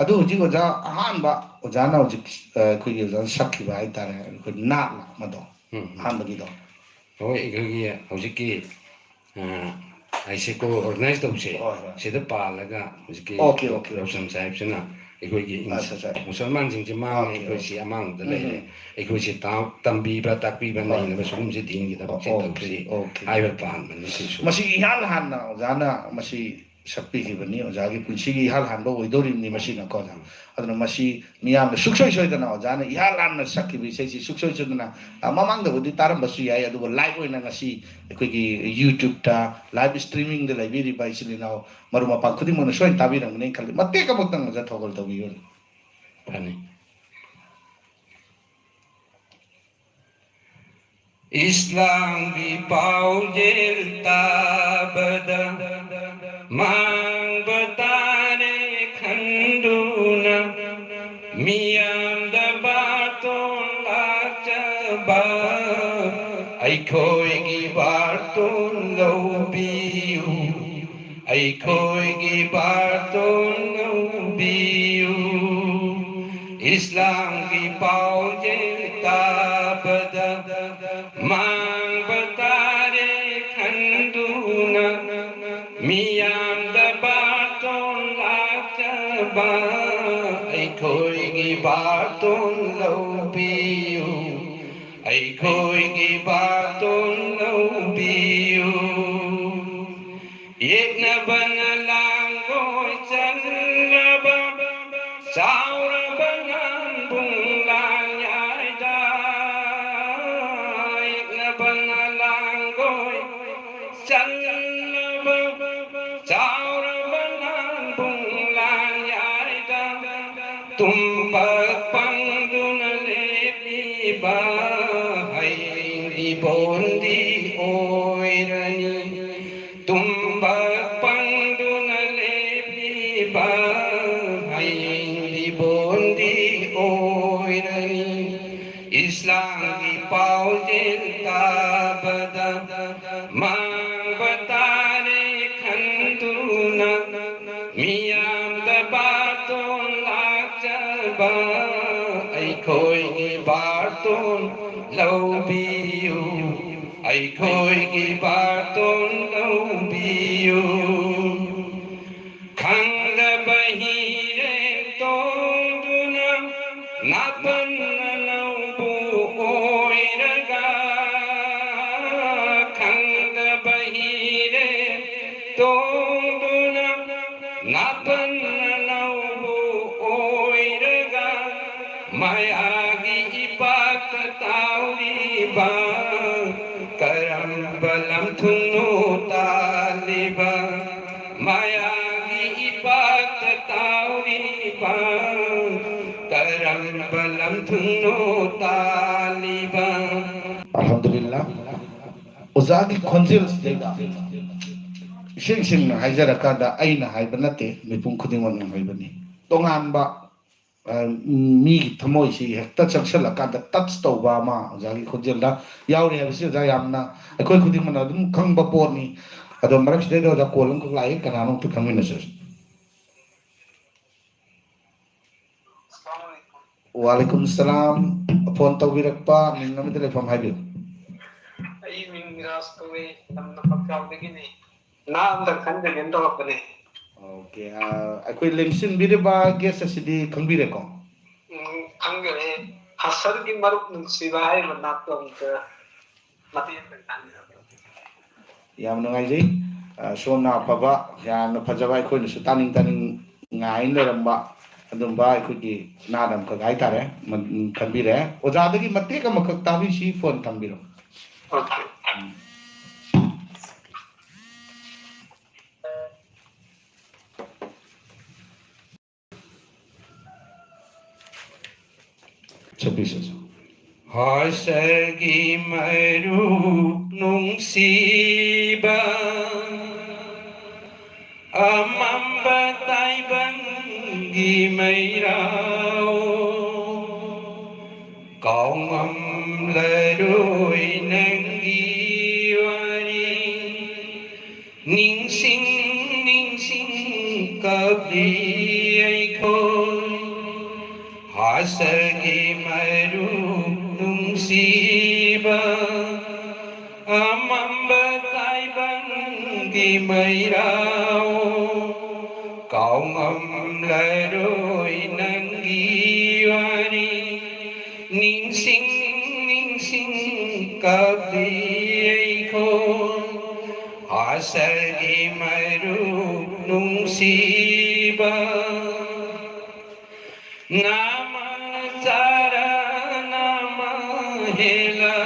ꯑꯗꯨ ꯍꯧꯖꯤꯛ ꯑꯣꯖꯥ ꯑꯍꯥꯟꯕ ꯑꯣꯖꯥꯅ ꯍꯧꯖꯤꯛ ꯑꯩꯈꯣꯏꯒꯤ ꯑꯣꯖꯥꯅ ꯁꯛꯈꯤꯕ ꯍꯥꯏꯇꯥꯔꯦ ꯑꯩꯈꯣꯏ ꯅꯥꯠꯂ ꯃꯗꯣ ꯑꯍꯥꯟꯕꯒꯤꯗꯣ ꯍꯣꯏ ꯑꯩꯈꯣꯏꯒꯤ ꯍꯧꯖꯤꯛꯀꯤ ꯑꯩꯁꯦ ꯀꯣ ꯑꯣꯔꯒꯅꯥꯏꯖ ꯇꯧꯁꯦ ꯁꯤꯗ ꯄꯥꯜꯂꯒ ꯍꯧꯖꯤꯛꯀꯤ ꯔꯣꯁꯟ ꯁꯥꯍꯦꯕꯁꯤꯅ ꯑꯩꯈꯣꯏꯒꯤ ꯃꯨꯁꯜꯃꯥꯟꯁꯤꯡꯁꯦ ꯃꯥꯡꯉꯦ ꯑꯩꯈꯣꯏꯁꯤ ꯑꯃꯥꯡꯕꯗ ꯂꯩꯔꯦ ꯑꯩꯈꯣꯏꯁꯤ ꯇꯝꯕꯤꯕ ꯇꯥꯛꯄꯤꯕ ꯅꯩꯅꯕ ꯁꯤꯒꯨꯝꯕꯁꯤ ꯗꯤꯟꯒꯤꯗꯃꯛꯁꯦ ꯇꯧꯁꯤ ꯍꯥꯏꯕ ꯄꯥꯟꯕꯅꯤ ꯁꯤꯁꯨ ꯃꯁꯤ ꯏꯍꯥꯟ ꯍꯥꯟꯅ ꯑꯣꯖꯥꯅ ꯃꯁꯤ ꯁꯛꯄꯤꯈꯤꯕꯅꯤ ꯑꯣꯖꯥꯒꯤ ꯄꯨꯟꯁꯤꯒꯤ ꯏꯍꯥꯟ ꯍꯥꯟꯕ ꯑꯣꯏꯗꯧꯔꯤꯕꯅꯤ ꯃꯁꯤꯅꯀꯣ ꯑꯣꯖꯥ ꯑꯗꯨꯅ ꯃꯁꯤ ꯃꯤꯌꯥꯝꯅ ꯁꯨꯛꯁꯣꯏ ꯁꯣꯏꯗꯅ ꯑꯣꯖꯥꯅ ꯏꯍꯥꯟ ꯍꯥꯟꯅ ꯁꯛꯈꯤꯕ ꯏꯁꯩꯁꯤ ꯁꯨꯛꯁꯣꯏ ꯁꯣꯏꯗꯅ ꯃꯃꯥꯡꯗꯕꯨꯗꯤ ꯇꯥꯔꯝꯕꯁꯨ ꯌꯥꯏ ꯑꯗꯨꯕꯨ ꯂꯥꯏꯚ ꯑꯣꯏꯅ ꯉꯁꯤ ꯑꯩꯈꯣꯏꯒꯤ ꯌꯨꯇ꯭ꯌꯨꯕꯇ ꯂꯥꯏꯚ ꯏꯁꯇ꯭ꯔꯤꯃꯤꯡꯗ ꯂꯩꯕꯤꯔꯤꯕ ꯏꯆꯤꯜ ꯏꯅꯥꯎ ꯃꯔꯨꯞ ꯃꯄꯥꯡ ꯈꯨꯗꯤꯡꯃꯛꯅ ꯁꯣꯏꯅ ꯇꯥꯕꯤꯔꯝꯒꯅꯤ ꯈꯜꯂꯤ ꯃꯇꯦꯛ ꯑꯃꯛꯇꯪ ꯑꯣꯖꯥ ꯊꯧꯒꯜ ꯇꯧꯕꯤꯌꯨ ꯐꯅꯤ ꯏꯁꯂꯥꯝꯒꯤ ꯄꯥꯎꯖꯦꯜ ꯇꯥꯕꯗ ꯃꯥꯡꯕ ꯇꯥꯔꯦ ꯈꯟꯗꯨꯅ ꯃꯤꯌꯥꯝꯗ ꯕꯥꯇꯣꯟ ꯂꯥꯛꯆꯕ ꯑꯩꯈꯣꯏꯒꯤ ꯕꯥꯇꯣꯟ ꯂꯧꯕꯤꯌꯨ ꯑꯩꯈꯣꯏꯒꯤ ꯕꯥꯇꯣꯟ ꯂꯧꯕꯤꯌꯨ ꯏꯁꯂꯥꯝꯒꯤ ꯄꯥꯎꯖꯦꯜ ꯇꯥꯕꯗ ꯃꯥꯡꯕ ꯇꯥꯔꯦ ꯈꯟꯗꯨꯅ ꯃꯤꯌꯥꯝꯗ ꯕꯥꯇꯣꯟ ꯂꯥꯛꯆꯕ ꯑꯩꯈꯣꯏꯒꯤ ꯕꯥꯇꯣꯟ ꯂꯧꯕꯤꯌꯨ ꯑꯩꯈꯣꯏꯒꯤ ꯕꯥꯇꯣꯟ ꯂꯧꯕꯤꯌු ꯌꯦꯛꯅꯕꯅ ꯂꯥꯡꯒꯣꯏ ꯆꯜꯂꯕ ꯆꯥꯎꯔꯕ ꯉꯥꯟꯕꯨꯡ ꯂꯥꯟꯌꯥꯏꯗ ꯌꯦꯛꯅꯕꯅ ꯂꯥꯡꯒꯣꯏ ꯆꯜꯂꯕ ꯆꯥꯎꯔꯕ ꯉꯥꯟꯕꯨꯡ ꯂꯥꯟꯌꯥꯏꯗ ꯇꯨꯝꯕ ꯄꯪꯗꯨꯅ ꯂꯦꯞꯂꯤꯕ ꯍꯌꯦꯡꯗꯤ ꯕꯣꯟꯗꯤ ꯑꯣꯏꯔꯅꯤ tumba panduna lepiba hayindi bondi oirani islam ki paujel tabada mangbatare khanduna miyam da baton lakjaba aikoi ki baton laubiu ꯑꯩꯈꯣꯏꯒꯤ ꯕꯥꯇꯣꯟ ꯂꯧꯕꯤꯌꯨ ꯈꯪꯗꯕ ꯍꯤꯔꯦꯟ ꯇꯣꯡꯗꯨꯅ ꯅꯥꯄꯟꯅ ꯂꯧꯕꯨ ꯑꯣꯏꯔꯒ ꯈꯪꯗꯕ ꯍꯤꯔꯦꯟ ꯇꯣꯡꯗꯨ나 ꯅꯥꯄꯟꯅ ꯂꯧꯕꯨ ꯑꯣꯏꯔꯒ ꯃꯌꯥꯒꯤ ꯏꯄꯥꯛꯇ ꯇꯥꯎꯔꯤꯕ करम्ब लम्थुनु तालिबा मायागी इबात ताउरीबा करम्ब लम्थुनु तालिबा अल्हम्दुलिल्लाह ओजागी खोंजेल सिदा इसिंग सिंग हाइजरकादा अइना हाइबा नते मिपुं खुदिंगन हाइबनी तोंगानबा मी थमोई सी हेक्ता चंगसलकादा टच तौबा मा ओजागी खोंजेलदा यावरे हाबिसि ओजा यामना अखोय खुदिंगन अदुम खंगबा पोरनी अदो मरक सिदे ओजा कोलम को लाई कनानो तु खंगिनस वालेकुम सलाम फोन तौबिरकपा मिंगमदे लेफम हाइबि आई मिंगरास तोवे तमना पक्कावदगिनी नामदा खंदगे तोरपने ओके अखोय लेमसिन बिरेबा गेस सिदी खंबिरेको खंगरे हसर की मरुक नुसिबा है मनातों का मतियन तंग याम नुंगाइजै सोमना अफबा याम फजबा अखोयनसु तानिंग तानिंग ngain leramba adumba अखोयगी नादम का हाइतारे खंबिरे ओजादगी मत्ते का मखक ताबि सी फोन खंबिरो okay Hasargi marup nungsiba amamba taibangi mairao kaungam laroi nangi wari ning sing kabli ai khoi hasargi maru nungsiba amamba taibangi mairao kau ngam laroi nanggiwani ningsing ningsing kabiyaiko hasargi maru nungsiba nama cara nama hela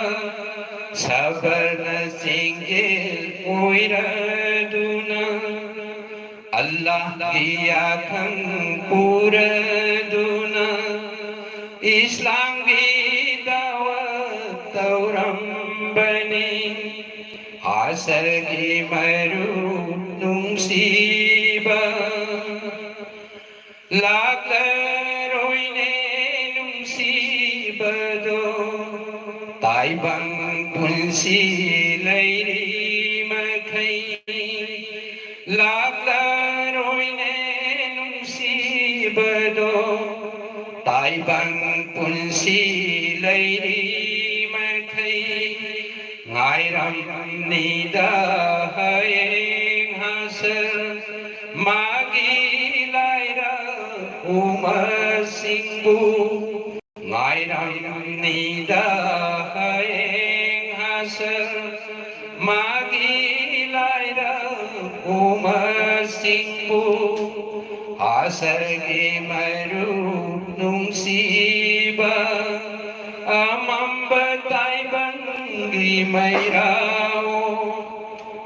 sabana singgil uiraduna Allah diakan puraduna Islam bidawat taurambani hasargi maru nungsiba laglaroine nungsibado taibang punsi lairi makai laglaroine nungsibado taibang punsi lairi makai ngairam nida hayeng hasar magi laira umasingbu ngairam nida hayeng hasar magi laira umasingbu hasargi maru nungsiba amamba taibangi mairao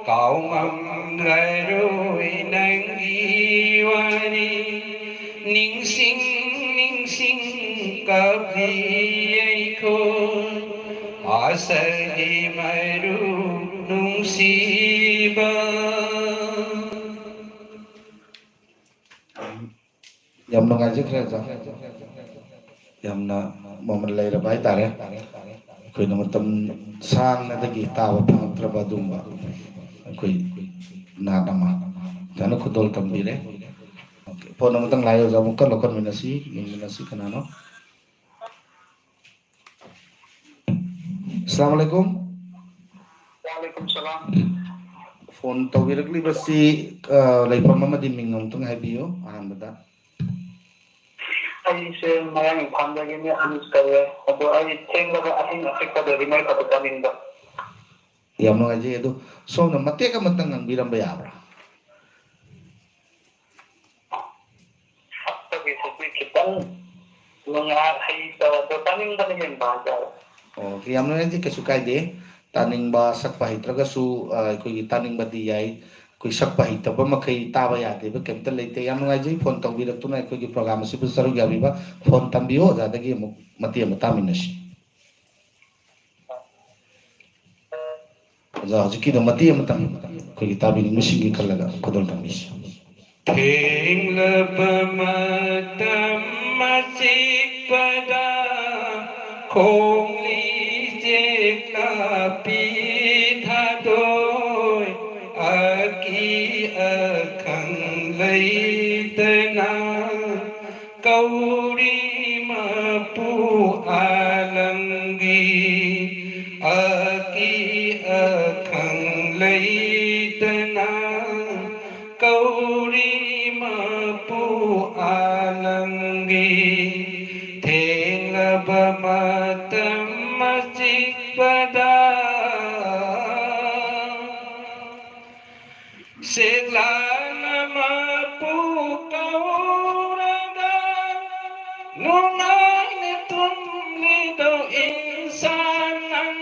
kau ngam laroi nanggiwani ningsing ningsing kabiyaiko hasargi maru nungsiba. Yamna ngaji kerja, yamna momen lahir bayi tare, koi nama tem sang nada kita apa terabadumba, koi nada mah, jangan kudol tambile, po nama teng lahir jamu kan lokal minasi kenano. Assalamualaikum. Waalaikumsalam. Phone tawir kali basi lahir mama di mingong teng habiyo, ahan beda. Ay se mayang pandagi ni anis kawe ato ay tengga ba ating afekta dari may kapatanin ba Yamno ngaji itu so na mate ka matang ang bilang bayabra. Pagi sepi kita mga hay tawa to taning ba niyan ba Oh, yamno ngaji kesukai de taning ba sakpahit raga su ko taning ba diyay ko sakpahit ba makai taba yate ba kemta leite yamno ngaji phone tong birak tu na ko program si saru gabi ba phone tambiyo jada gi mati mataminashi. Za jiki da mati matam ko tabi musingi kalaga kodol tamis. Theng lapamatam masik pada khong li jek lapi thadoi aki akhang lei tena kauri mapu alanggi aki akhang lei tena kauri mapu alanggi theng lapamatam masik pada Seglana mapu kaurada nungai netum lido insanan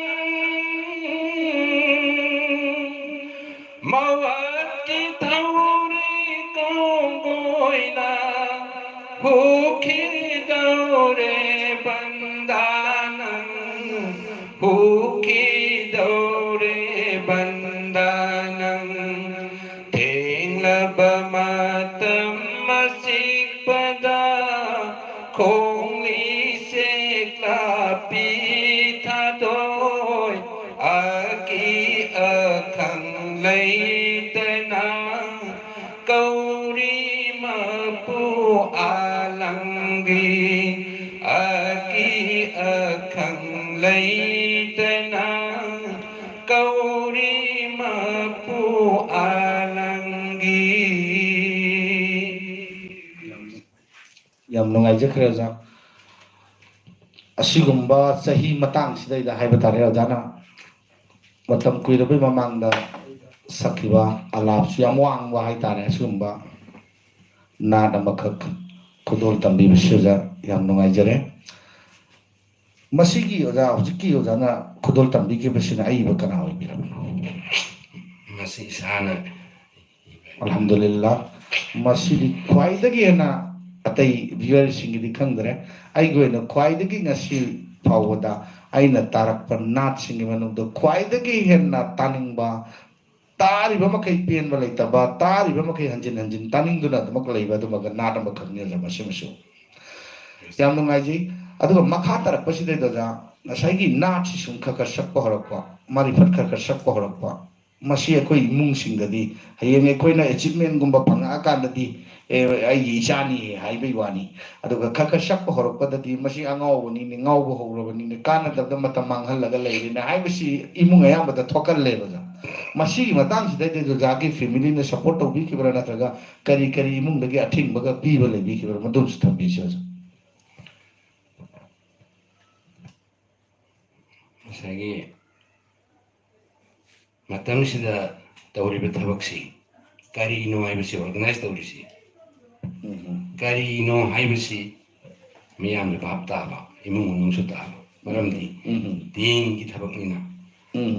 mawati thauri kongoina hukhi daure bandanan hukhi daure bandanan bamatam masik pada khong li sek lapi thadoi aki akhang lei tena kauri mapu alanggi akhang leitena kauri mapu alanggi. Yam nungajakre oja. Asigumba sahi matang sidaida haiba tare ojana. Matam kuirabai mamangda sakiba alapsu yam wangba haitare asigumba nada makak kudol tambi bisyoja yam nungajare. Masigi oja hujiki ojana kudol tambi ke bisina aiba kana oibirabano. Masih sana. Alhamdulillah masih khwaidagi hena atai viewer singidi khangdare ai goina khwaidagi ngasi phawada aina tarakpa nat singi manungdo khwaidagi hena taningba tariba makai penba leitaba tariba makai hanjin hanjin taningduna damak leiba dumaga nat amba khangnya jama simasu yam nungaiji aduga makha tarakpa sidai doja nasaigi nat si sum khaka sakpa horakpa mari phat khaka sakpa horakpa masi akoi imung singdadi hayeng akoina achievement gumba phanga akandadi ai ichani haibai wani aduga khaka sakpa horakpadadi masi angawbani ni ngawbo hograbani ni kana dabda matam manghalaga leirina haibasi imung ayambada thokal lebaja masi matang sidai de jagi family na support tobi kibra natraga kari kari imung dagi athing baga piba lebi kibra madum stambi chaja Masagi matam sida tawriba thabaksi kari ino haibasi organize tawrisi kari ino haibasi miyam bab taba imung unung su taba maramdi ding ki thabaknina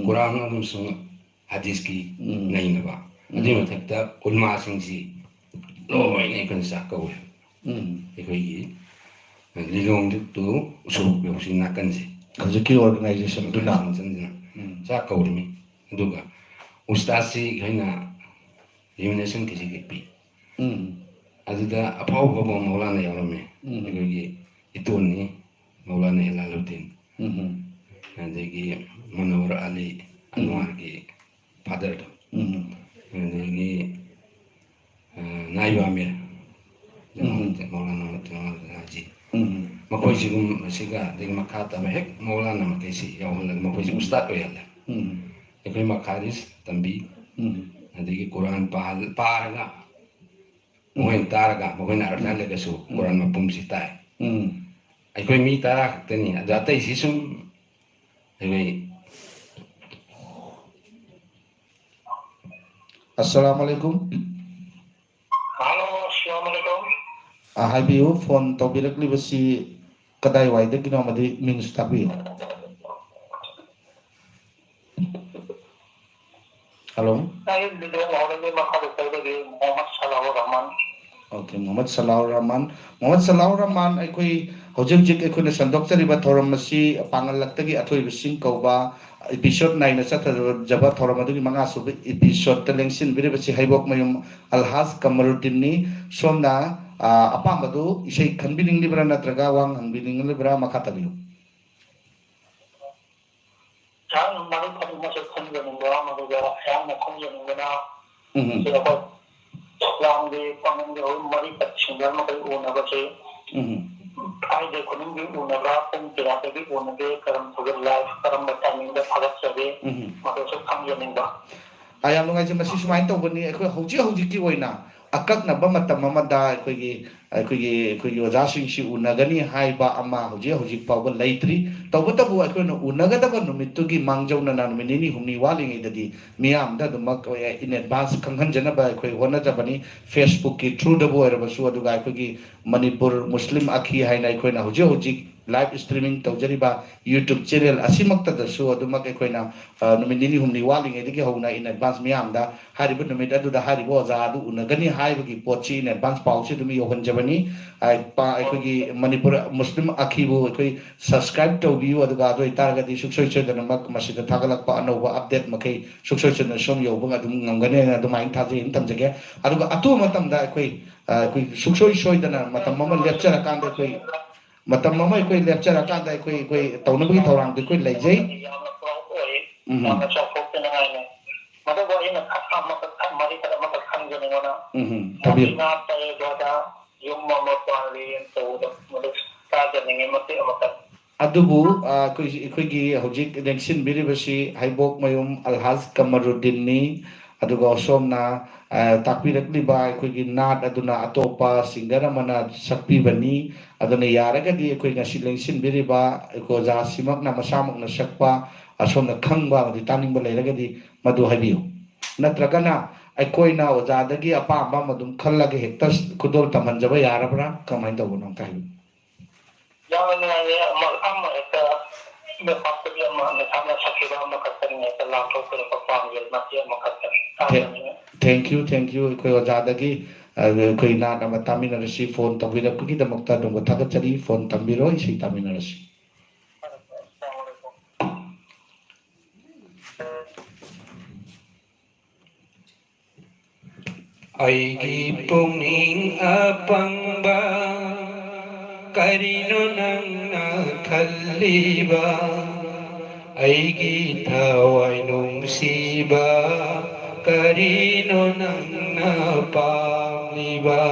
Quran adum sung hadis ki naina ba adi mathakta ulma singsi loi nei kan sakau ekoi lilong tu usul yosi nakansi hujiki organization duna sakau mi duga ustasi kaina elimination kisi aduda apau babo maulana yarame ekoi ituni maulana helaluddin adegi manawar ali anwar ki father do adegi naiba amir maulana haji makoi sigum siga degi makata hek maulana makesi yawhal makoi ustad oyalla ekoi makaris tambi adegi quran paraga mohen taraga mohen arthan lega su quran mapum sitai ekoi mi tarak tani adata isisum ekoi. Assalamualaikum. Halo, assalamualaikum. Habibu phone tobirakli basi kadai waida kino madi minus tapi. Halo. Saya video orang ini makhluk dari Muhammad Salawur Rahman. Okay, Muhammad Salawur Rahman. Muhammad Salawur Rahman ekoi hojik ekoi na sandok riba thoram masi pangal laktagi athoi bising kauba episode 9 na satha jaba thoram adugi manga sub episode telengsin bire basi haibok mayum Alhaz Kamaruddin ni somna apa madu isai khanbining libra natraga wang hangbining libra makatabiu. Yang mana kalau masuk kerja nunggu, maksudnya yang nak kerja nunggu na, siapa yang di panggil dia mari percuma makai una baca, ada kuning di una berapa, tidak ada di una di kerana sudah live, kerana bertanding dah agak sahaja, maksudnya kerja nunggu. Ayam nungai cuma sih semain tahu bani, aku hujik kiwai na, akak na ba matam mamada aku ojasing si unagani hai ba ama hujik pau laitri, tahu tahu aku na unagada ba numitu gi mangjau na minini humni waling idadi miam dah dumak in advance kanghan jana ba aku wana jabani Facebook ki through the boy rabasu adu ga aku Manipur Muslim akhi hai na aku na hujik live streaming taujariba YouTube channel asimakta dasu adumak ekoina numinini humni waling ediki hona in advance miamda haribu numit adu da haribu oza adu unagani haibagi pochi in advance pauchi dumi yohan jabani pa ekogi Manipur Muslim akhibu ekoi subscribe tawbiu aduga adu itaragadi suksoi chodana mak masida thagalakpa anova update makai suksoi chodana som yobung adum ngamgane adumai thaje in tamjage aduga atu matamda ekoi suksoi soidana matam mama lecture kanda ekoi matam mama ekoi lecture akanda ekoi taunabagi thorang de ekoi leijai tabi Adubu akhoi hojik election biribasi haibok mayum Alhaj Kamaruddin ni aduga somna takpirakliba akhoi nat aduna atopa singer amana sakpibani aduna yaragadi akhoi ngasi election biriba ko ja simak na masamak na sakpa asomna khangba di taningba leiragadi madu habiyo natragana aikoina ojadagi apamba madum khallage hektas khudol tamanjaba yarabra kamai tawbon kai Jangan ama itu berpaksa dia sama sakira makasarnya itu langsung ke panggil masih makasar. Thank you. Koi ojadagi koi na nama taminarasi phone tabira kuki damakta donggo thagachari phone tambiro isi taminarasi. Aigi pungning apangba karino nang nakaliba aigi thawai nungsiba karino nang napaliba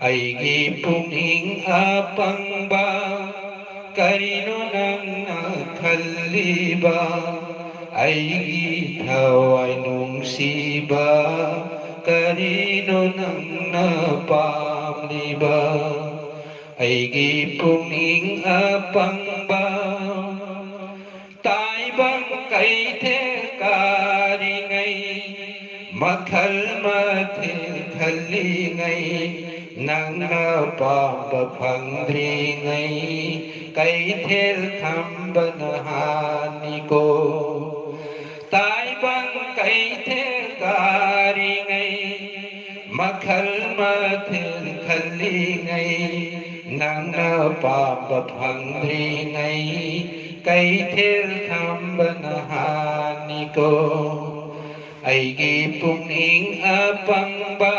aigi pungning apangba karino nang nakaliba aigi thawai nungsiba karino nang napaliba aigi pungning apangba taibang kaithe karingai makhal mathe khalingai nang napamba phangdringai kaithel thambana haniko taibang kaithe karingai makhal mathe khalingai nana pamba phangdringai kaithel thambana haniko aigi pungning apangba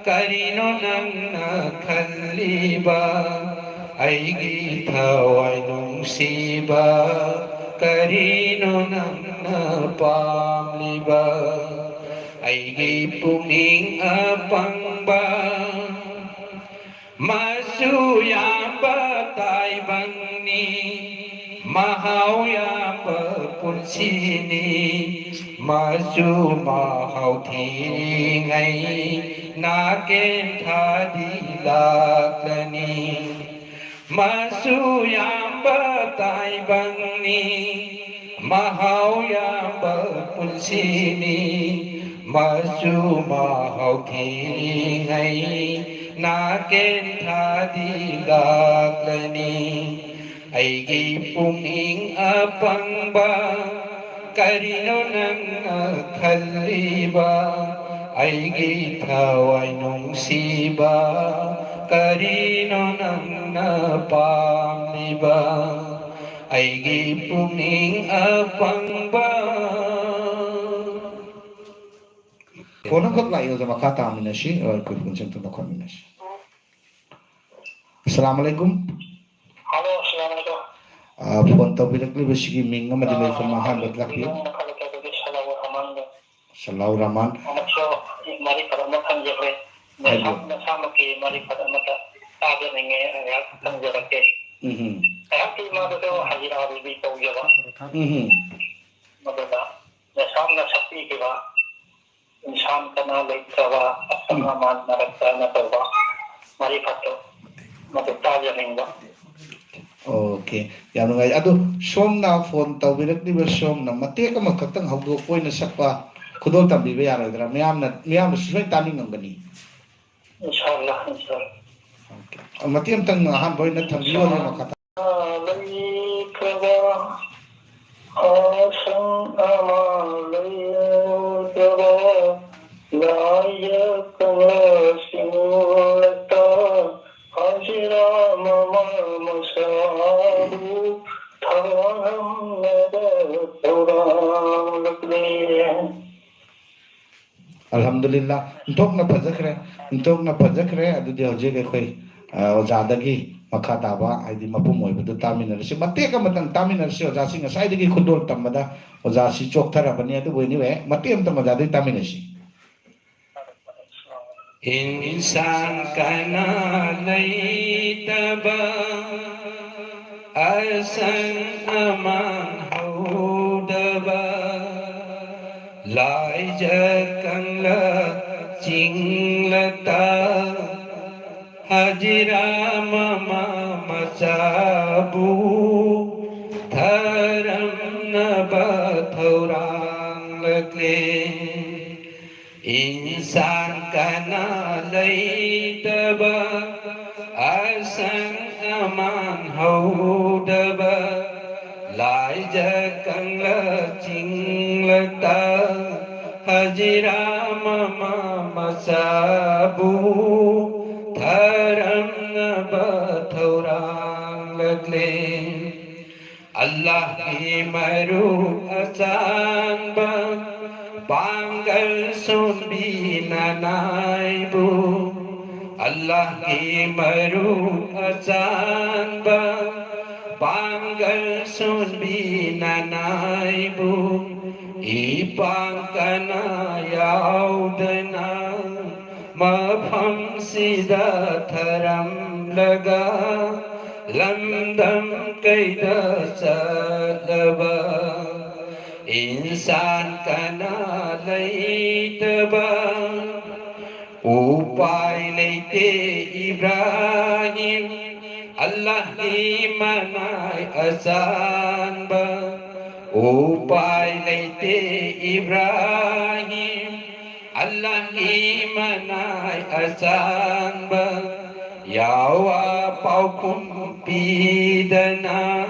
karino nang khaliba aigi thawai nungsiba karino nang pamliba aigi pungning apangba masu yamba taibangni mahau yamba punsini masu mahau thiringai naken thadi laklani masu yamba taibangni mahau yamba punsini masu mahau thiringai naken thadi laklani aigi pungning apangba karino nang khaliba aigi thawai nungsiba karino nang pamliba aigi pungning apangba Phone ko lai yo jama khata aminashi or koi punchang to nakon aminashi. Assalamualaikum. Halo, assalamualaikum. Phone to birakli basigi minga madilai formahan badlakli. Salau Rahman. Mari pada makan jere. Sama ke mari pada makan. Ada ninge ya kan jere ke. Tapi mana tu hajira lebih tahu jawab. Mana sama sapi ke ba. इंसान का नाम लेकर असमान नरकता न करवा मरी फटो मतलब ताजा नहीं हुआ Okay, yang nungai adu som na phone tau birak di bersom na mati ka magkatang hawdo ko na sakpa kudol tambi ba yaro dra miyam na susay taning ang gani इंशाल्लाह okay mati am tang han boy na tambi wa na makata Alhamdulillah untuk na pajakre adu dia hoje ke khoi ojadagi makha daba aidi mapum oi budu taminar si mate ka matang taminar si oja singa sai digi khudol tamada oja si chokthara bani adu boini we mate am tam ojadagi taminar si इंसान का ना नहीं तबा asang aman hodaba lai jakang la ching la ta hajira mama masabu dharam na bathorang lakle insan kana laitaba asang aman hodaba lai jakang la ching la ta hajira mama masabu dharam na bathorang lakle Allah ki maru asan ba Banggal sun binanai bu Allah ki maru asan ba Banggal sun binanai bu Ipang kana yaudana Mafam sida tharam laga Lamdam kaida salaba Insan kana laitaba Upai laite Ibrahim Allah imanai asan ba Upai laite Ibrahim Allah imanai asan ba Yawa paukum pidana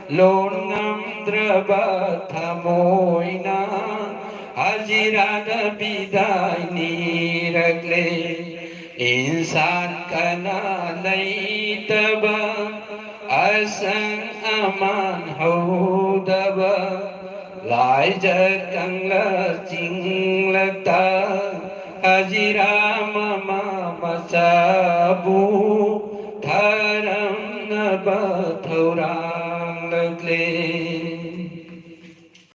lonam draba thamoina hajirada bidai niragle insan kana laitaba asang aman hodaba lai jakang la ching la ta hajira mama masabu dharam na bathorang lakle